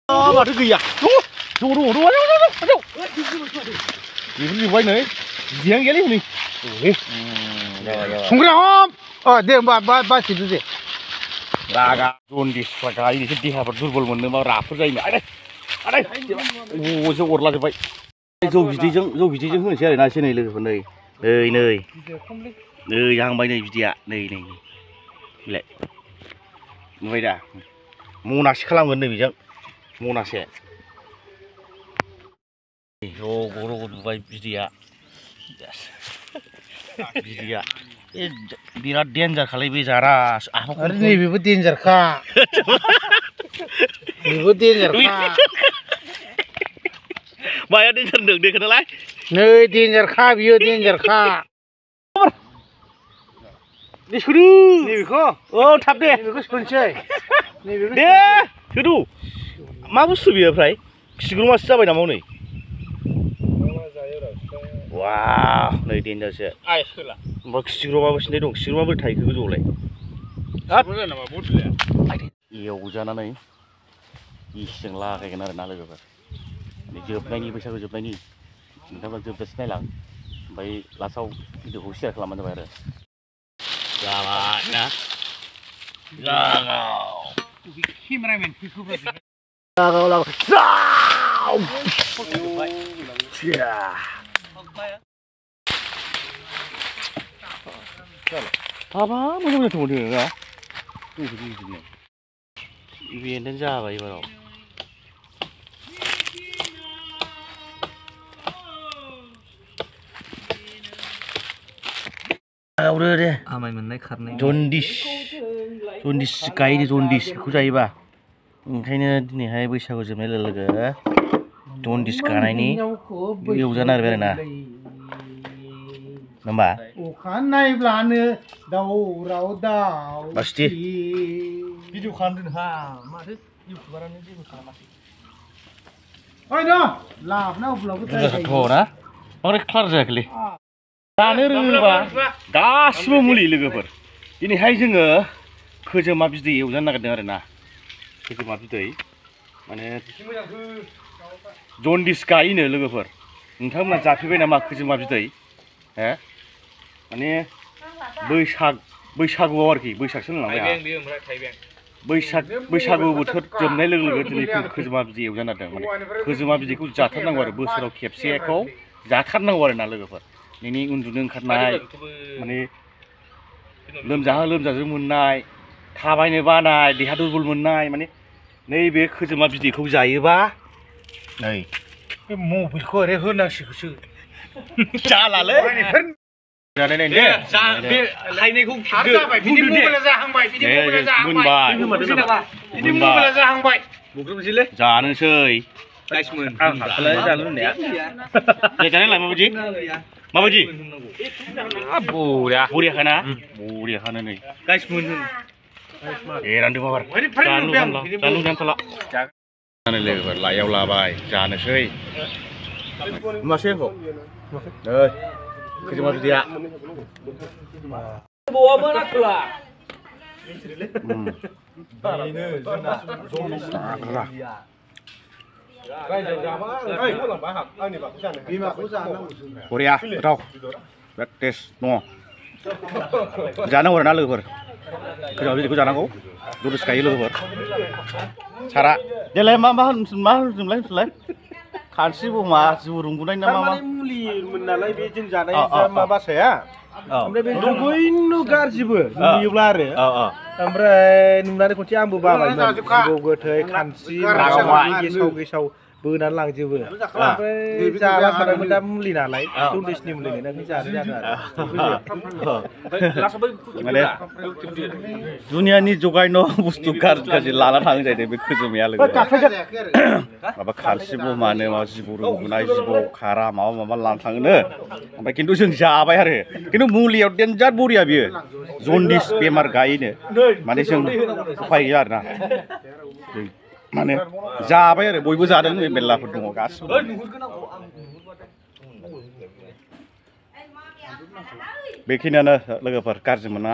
माथो गैया दङ बेफोर जोब्बाय नै बिदियानो गैयालै हनै संग्रा हम दे होमबा बासिदो दे रागा जनदिसफ्रा गायो एसे देहाफोर दुरबल मोननो मा राफोद जायोनो अरे अजों अरलाजोब्बाय जौ बिदैजों होनोसै आरोना एसे नै लोगोफोर नै जाहांबाय नै बिदैया नै बिलाय नुबाय दा मनासे खालामगोन नै बेजों मनासे रग' नुबाय बिदैया बिराद डेन्जार खालाय बे जारा आरो नैबेबो डेन्जारखा बेबो डेन्जारखा माया डेन्जार होनदों दे खोन्थालाय नै डेन्जारखा बियो डेन्जारखा दे सोदो नैबेखौ औ थाब दे नैबेखौ सोनोसै दे सोदो मा बुस्थु बियो ओमफ्राय खिग्रुमासो जाबाय नामा हनै वाव नै डेन्जारसो ओमफ्राय खिग्रुमाबो सिन्थाय दं खिग्रुमा बोरै थाहैखो गोजौआवलाय एवजानानै गिसिजों लागायगोन आरो ना लोगोफोर जोबनायनि बैसागु जोबनायनि नोंथांमोना जोबजासे नायलां ओमफ्राय लास्टआव भिडिअखौ शेयार खालामबानो जाबाय आरो जाबाय ना हाबा मोजां जाथारबावदों ना बेनो जाबाय एबाराव आवरो दे आमाय मोननाय खारनाय जनदिस गायो जनदिस बेखौ जायोबा ओंखायनो दिनैहाय बैसागु जोबनाय लोगो लोगो जनदिस गानायनि एवजानो आरोना होमबा अखा नायब्लानो दावराव दाव बासथि भिडिअ खालामदों हा माथो इउटुबारानो जेबो खालामाखै ओइ न लाबना अब्लाबो ना बांद्राय क्लार जायाखैलै जानो रोङोबा गासिबो मुलि लोगोफोर दिनैहाय जोङो खोजोमा बिदै एवजानो नागिरदों आरोना खोजोमा बिदै माने जनदिस गायोनो लोगोफोर नोंथांमोना जाफेरबाय नामा खोजोमा बिदै हो माने बैसागुआव आरोखि बैसागसो होनलांबाय बैसागु बोथोर जोबनाय लोगो लोगो दिनै खोजोमा बिदै एवजानो नागिरदों माने खोजोमा बिदैखौ जाथारनांगौ आरो बोसोराव खेबसेखौ जाथारनांगौ आरो ना लोगोफोर नोंनि उन्दुनो ओंखारनाय माने लोमजाहां मोननाय थाबायनो बानाय देहा दुरबल मोननाय माने नैबे खोजोमा बिदैखौ जायोबा नै बे मबाइलखौ ओरै होनांसिगौसो जालालै जानाय नाय दे बे हायनायखौ जाबाय बिनि मबाइला जाहांबाय बिनि मबाइला जाहांबाय बुग्रोमसैलै जानोसै गाइसमोन जानो होननाया जानायलाय माबायदि बरियाखाना बरियाखानो नै गाइसमोन रानदों माबार जानो जानथ'ला जानो लोगोफोर लाइयाव लाबाय जानोसै मासे आंखौ खोजोमा बिदैया बवाबो नाथुला बरिया गोथाव बिराद टेस्ट दङ जानांगौ आरोना लोगोफोर खोजोमा बिदैखौ जानांगौ जनदिस गायो लोगोफोर सारा देलाय मा होनोमोनलाय खानस्रि बमा जिबौ रुंगुनाय ना मा मुलिमोन नालाय बे जों जानाय मा बासाया ओमफ्राय बे बयनो गाज्रिबो नुयोब्ला आरो ओमफ्राय नुनानै खनसे आंबो बाबायमोन जिबौ गोथै खानस्रि गेसाव बोनानै लांजोबो ओमफ्राय जाला साबायमोन दा मुलि नालाय जनदिसनि मुलि होनानै जानो जादों आरो माने दुनियानि जगायनो बुस्थु गाज्रि लाना थाङो जाहैदों बे खोजोमाया लोगो माबा खानस्रि बमानो माबा जिबौ रुंगुनाय जिबौ खारा माबा लाना थाङोनो ओमफ्राय खिन्थु जों जाबाय आरो खिन्थु मुलियाव डेन्जार बरिया बियो जनदिस बेमार गायोनो माने जों उफाय गैया आरोना माने जाबाय आरो बयबो जादों मेरलाफोर दङ गासिबो बेखिनियानो लोगोफोर गाज्रि मोना